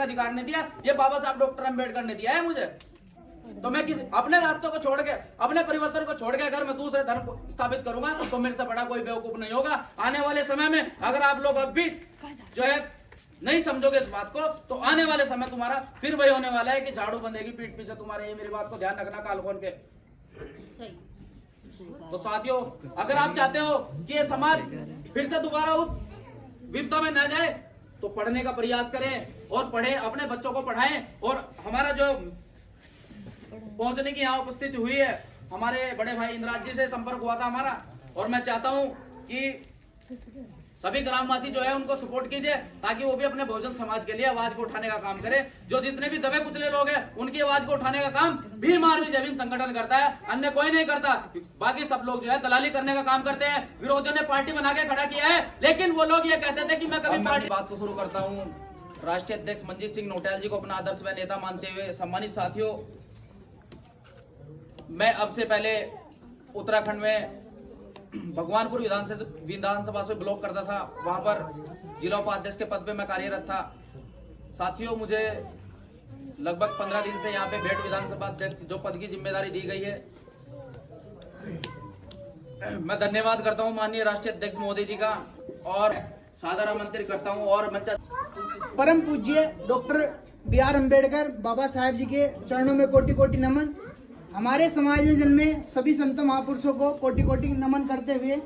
अधिकार नहीं दिया, ये बाबा साहब डॉक्टर अम्बेडकर ने दिया है मुझे। तो मैं किसी अपने रास्तों को छोड़ के, अपने परिवर्तन को छोड़ के अगर मैं दूसरे धर्म को स्थापित करूंगा तो मेरे से बड़ा कोई बेवकूफ नहीं होगा। आने वाले समय में अगर आप लोग अब भी जो है नहीं समझोगे इस बात को, तो आने वाले समय तुम्हारा फिर वही होने वाला है कि झाड़ू बंधेगी पीठ पीछे तुम्हारे। ये मेरी बात को ध्यान रखना काल खोल के। तो साथियों, अगर आप चाहते हो कि ये समाज फिर से दोबारा उस विपदा में न जाए तो पढ़ने का प्रयास करें और पढ़ें, अपने बच्चों को पढ़ाएं। और हमारा जो पहुंचने की यहाँ उपस्थिति हुई है, हमारे बड़े भाई इंद्राज जी से संपर्क हुआ था हमारा, और मैं चाहता हूं कि सभी ग्रामवासी जो है उनको सपोर्ट कीजिए ताकि वो भी अपने बहुजन समाज के लिए आवाज को उठाने का काम करे। जो जितने भी दबे कुचले लोग हैं उनकी आवाज को उठाने का काम भीम आर्मी जय भीम संगठन करता है, अन्य कोई नहीं करता। बाकी सब लोग जो है दलाली करने का काम करते हैं। विरोधियों ने पार्टी बना के खड़ा किया है, लेकिन वो लोग ये कहते थे कि मैं कभी पार्टी। बात को शुरू करता हूँ राष्ट्रीय अध्यक्ष मंजीत सिंह नौटियाल जी को अपना आदर्श व नेता मानते हुए। सम्मानित साथियों, मैं अब से पहले उत्तराखंड में भगवानपुर विधानसभा से ब्लॉक करता था, वहां पर जिला उपाध्यक्ष के पद पे मैं कार्यरत था। साथियों, मुझे लगभग 15 दिन से यहाँ पे भेट विधानसभा अध्यक्ष जो पद की जिम्मेदारी दी गई है, मैं धन्यवाद करता हूँ माननीय राष्ट्रीय अध्यक्ष मोदी जी का और सादर आमंत्रित करता हूँ। और परम पूज्य डॉक्टर B.R. अम्बेडकर बाबा साहेब जी के चरणों में कोटि कोटि नमन। हमारे समाज में जन्मे सभी संत महापुरुषों को कोटि कोटि नमन करते हुए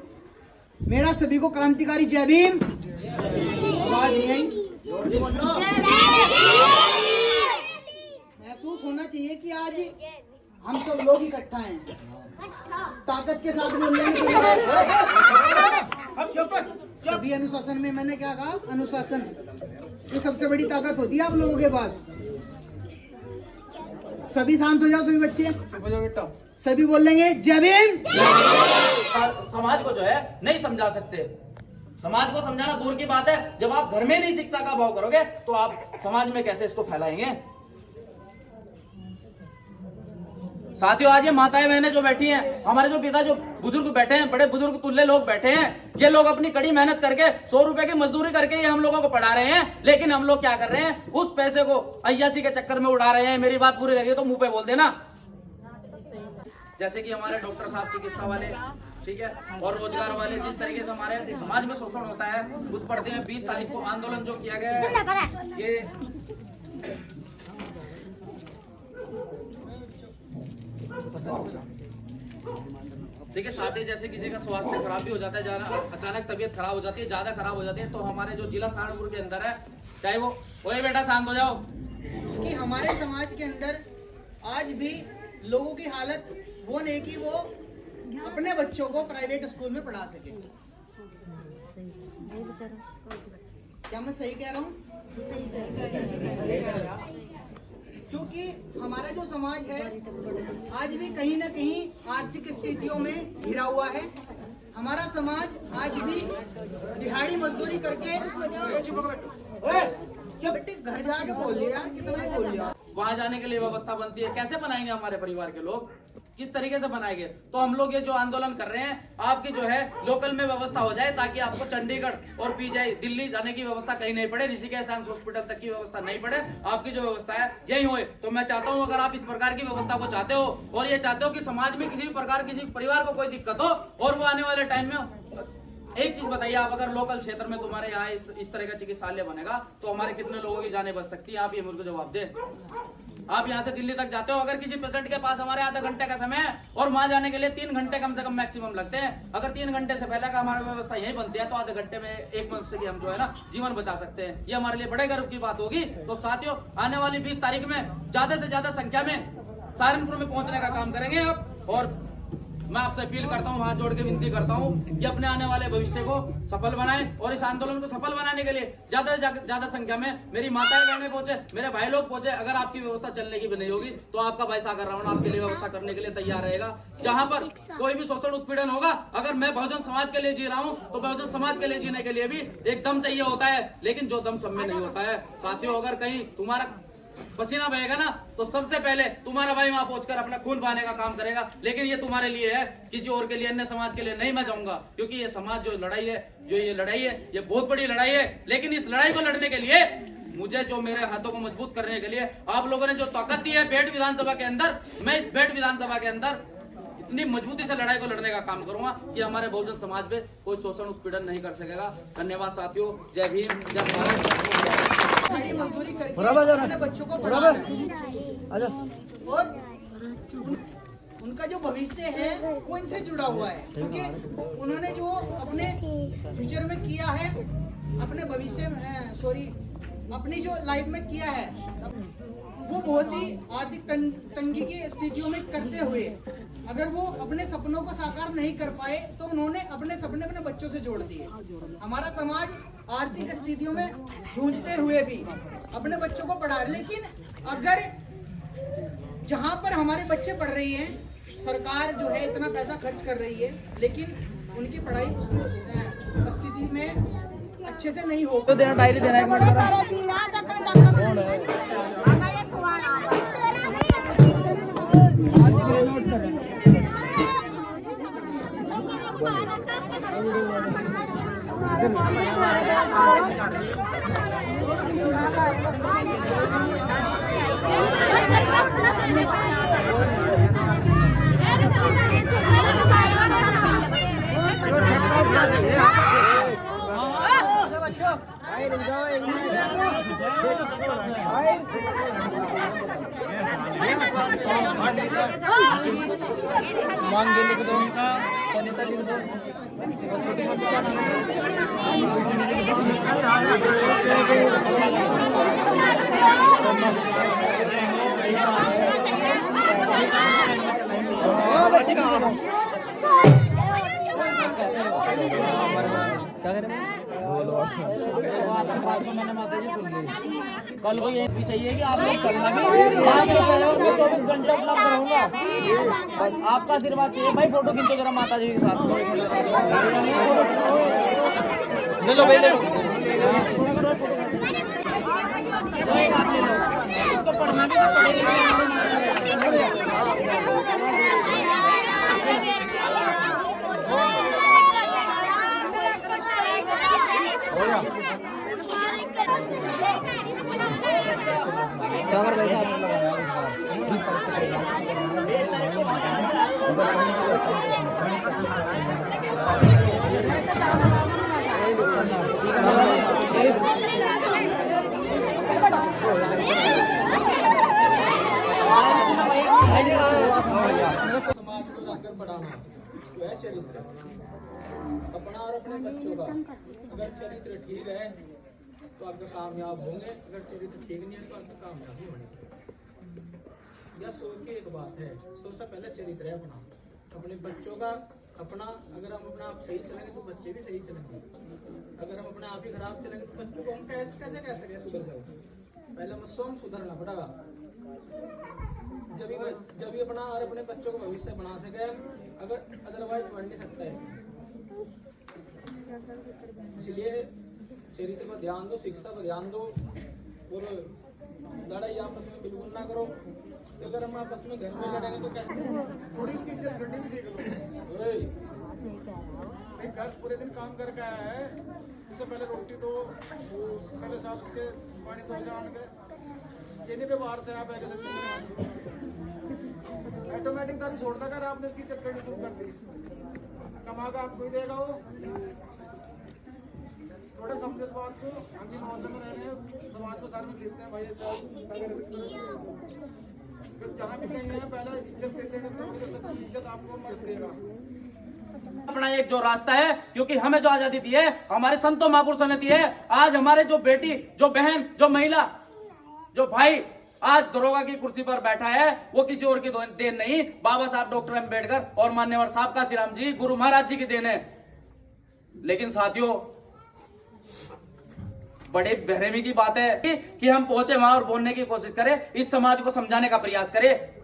मेरा सभी को क्रांतिकारी जय भीम। आवाज नहीं आई? महसूस होना चाहिए कि आज हम सब लोग इकट्ठा हैं, ताकत के साथ बोल लेंगे सभी अनुशासन में। मैंने क्या कहा? अनुशासन, ये सबसे बड़ी ताकत होती है आप लोगों के पास। सभी शांत हो जाओ, सभी बच्चे सभी बोल लेंगे जय भीम। समाज को जो है नहीं समझा सकते, समाज को समझाना दूर की बात है। जब आप घर में नहीं शिक्षा का अभाव करोगे तो आप समाज में कैसे इसको फैलाएंगे। साथियों, आज ये माताएं बहनें जो बैठी हैं, हमारे जो पिता जो बुजुर्ग बैठे हैं, बड़े बुजुर्ग तुल्य लोग बैठे हैं, ये लोग अपनी कड़ी मेहनत करके 100 रुपए की मजदूरी करके ये हम लोगों को पढ़ा रहे हैं। लेकिन हम लोग क्या कर रहे हैं? उस पैसे को अय्यासी के चक्कर में उड़ा रहे हैं। मेरी बात पूरी लगी तो मुंह पे बोल देना। जैसे कि हमारे डॉक्टर साहब चिकित्सा वाले, ठीक है, और रोजगार वाले, जिस तरीके से हमारे समाज में शोषण होता है, उस पर्दे में 20 तारीख को आंदोलन जो किया गया है, ये देखिए साथ ही जैसे किसी का स्वास्थ्य खराब भी हो जाता है, अचानक तबीयत खराब हो जाती है, ज्यादा खराब हो जाती है, तो हमारे जो जिला सहारनपुर के अंदर है, चाहे वो ओए बेटा शांत हो जाओ, कि हमारे समाज के अंदर आज भी लोगों की हालत वो नहीं कि वो अपने बच्चों को प्राइवेट स्कूल में पढ़ा सके। क्या मैं सही कह रहा हूँ? क्योंकि हमारा जो समाज है आज भी कहीं न कहीं आर्थिक स्थितियों में घिरा हुआ है। हमारा समाज आज भी दिहाड़ी मजदूरी करके घर जाके बोल लिया, कितना ही बोल लिया। वहां जाने के लिए व्यवस्था बनती है, कैसे बनाएंगे हमारे परिवार के लोग, किस तरीके से बनाएंगे? तो हम लोग ये जो आंदोलन कर रहे हैं, आपकी जो है लोकल में व्यवस्था हो जाए ताकि आपको चंडीगढ़ और पीजीआई दिल्ली जाने की व्यवस्था कहीं नहीं पड़े, ऋषिकेश एम्स हॉस्पिटल तक की व्यवस्था नहीं पड़े, आपकी जो व्यवस्था है यही होए। तो मैं चाहता हूँ अगर आप इस प्रकार की व्यवस्था को चाहते हो और ये चाहते हो कि समाज में किसी भी प्रकार किसी परिवार को कोई दिक्कत हो और वो आने वाले टाइम में, एक चीज बताइए, आप अगर लोकल क्षेत्र में तुम्हारे यहाँ इस तरह का चिकित्सालय बनेगा तो हमारे कितने लोगों की जानें बच सकती है? आप ये मुझे को जवाब दें। आप यहाँ से दिल्ली तक जाते हो, अगर किसी पेशेंट के पास हमारे आधा घंटे का समय है और वहां जाने के लिए 3 घंटे कम से कम मैक्सिमम लगते हैं। अगर 3 घंटे से पहले का हमारी व्यवस्था यही बनती है तो आधे घंटे में एक मनुष्य की हम जो है ना जीवन बचा सकते हैं। ये हमारे लिए बड़े गर्व की बात होगी। तो साथियों, आने वाली 20 तारीख में ज्यादा से ज्यादा संख्या में सहारनपुर में पहुंचने का काम करेंगे आप। और मैं आपसे अपील करता हूँ, हाथ जोड़ के विनती करता हूँ कि अपने आने वाले भविष्य को सफल बनाएं और इस आंदोलन को सफल बनाने के लिए ज्यादा से ज्यादा संख्या में मेरी माताएं बहनें पहुंचे, मेरे भाई लोग पहुंचे। अगर आपकी व्यवस्था चलने की भी नहीं होगी तो आपका भाई सागर रावण आपके लिए व्यवस्था करने के लिए तैयार रहेगा। जहां पर कोई भी शोषण उत्पीड़न होगा, अगर मैं बहुजन समाज के लिए जी रहा हूँ तो बहुजन समाज के लिए जीने के लिए भी एक दम चाहिए होता है, लेकिन जो दम सब में नहीं होता है। साथियों, अगर कहीं तुम्हारा पसीना बहेगा ना तो सबसे पहले तुम्हारा भाई वहां पहुंचकर अपना खून बहाने का काम करेगा। लेकिन ये तुम्हारे लिए है, किसी और के लिए, अन्य समाज के लिए नहीं मैं जाऊंगा। क्योंकि ये समाज जो लड़ाई है, ये लड़ाई है, ये बहुत बड़ी लड़ाई है। लेकिन इस लड़ाई को लड़ने के लिए मुझे जो मेरे हाथों को मजबूत करने के लिए आप लोगों ने जो ताकत दी है बेट विधानसभा के अंदर, मैं इस बेट विधानसभा के अंदर इतनी मजबूती से लड़ाई को लड़ने का काम करूंगा कि हमारे बहुजन समाज पे कोई शोषण उत्पीड़न नहीं कर सकेगा। धन्यवाद साथियों, जय भीम, जय भारत। बड़ी मजदूरी करके अपने बच्चों को पढ़ा और उनका जो भविष्य है वो इनसे जुड़ा हुआ है, क्योंकि उन्होंने जो अपने फ्यूचर में किया है, अपने भविष्य में अपनी जो लाइफ में किया है, वो बहुत ही आर्थिक तंगी की स्थितियों में करते हुए अगर वो अपने सपनों को साकार नहीं कर पाए तो उन्होंने अपने सपने अपने बच्चों से जोड़ दिए। हमारा समाज आर्थिक स्थितियों में जूझते हुए भी अपने बच्चों को पढ़ा, लेकिन अगर जहाँ पर हमारे बच्चे पढ़ रही हैं, सरकार जो है इतना पैसा खर्च कर रही है, लेकिन उनकी पढ़ाई उस स्थिति में अच्छे से नहीं हो तो देना, डायरी देना मैंने माता जी सुन ली। कल को ये भी चाहिए कि आप लोग चलना भी 24 घंटे उपलब्ध रहूंगा, बस आपका आशीर्वाद चाहिए भाई। फोटो खींचो जरा माता जी के साथ, ले लो भाई, ले लो इसको पढ़ना भी सागर भाई समाज को जाकर बढ़ाना जो है चरित्र अपना और अपने बच्चों का। अगर चरित्र ठीक है तो आपका कामयाब होंगे, अगर चरित्र ठीक नहीं है तो आपका कामयाब नहीं होंगे। यह सोच के एक बात है, सबसे पहले चरित्र है अपने बच्चों का। अपना अगर हम अपना आप सही चलेंगे तो बच्चे भी सही चलेंगे, अगर हम अपने आप ही खराब चलेंगे तो बच्चों को हम कैसे कैसे कह सकें सुधर जाओ। पहले हम स्वयं सुधरना पड़ेगा, जब भी अपना और अपने बच्चों को भविष्य बना सके, अगर अदरवाइज बढ़ नहीं सकता है। इसलिए चरित्र पर ध्यान दो, शिक्षा पर ध्यान दो और लड़ाई आपस में बिल्कुल ना करो। अगर हम आपस में घर में लड़ेंगे तो कैसे? थोड़ी उसकी इज्जत करनी भी सीख लो। एक घर पूरे दिन काम करके आया है, उससे पहले रोटी दो, पहले साथ उसके पानी दो छान के, ये नहीं व्यवहार से आप ऑटोमेटिक तारी छोड़ता कर, आपने उसकी इज्जत करनी शुरू कर दी। कमागा आपको ही देगा वो। थोड़ा समझो इस बात को। हम भी मोहल्ले में रह रहे हैं, समाज को साथ में देखते हैं भाई, बस जहाँ भी कहीं है पहले इज्जत देते हैं तो इज्जत आपको मत देगा। अपना एक जो रास्ता है, क्योंकि हमें जो आजादी दी है हमारे संतों महापुरुषों ने दी है। आज हमारे जो बेटी, जो बहन, जो महिला, जो भाई आज दरोगा की कुर्सी पर बैठा है, वो किसी और की देन नहीं, बाबा साहब डॉक्टर अम्बेडकर और मान्यवर साहब काशीराम जी, गुरु महाराज जी की देन है। लेकिन साथियों, बड़े बेरहमी की बात है कि हम पहुंचे वहां और बोलने की कोशिश करें, इस समाज को समझाने का प्रयास करें।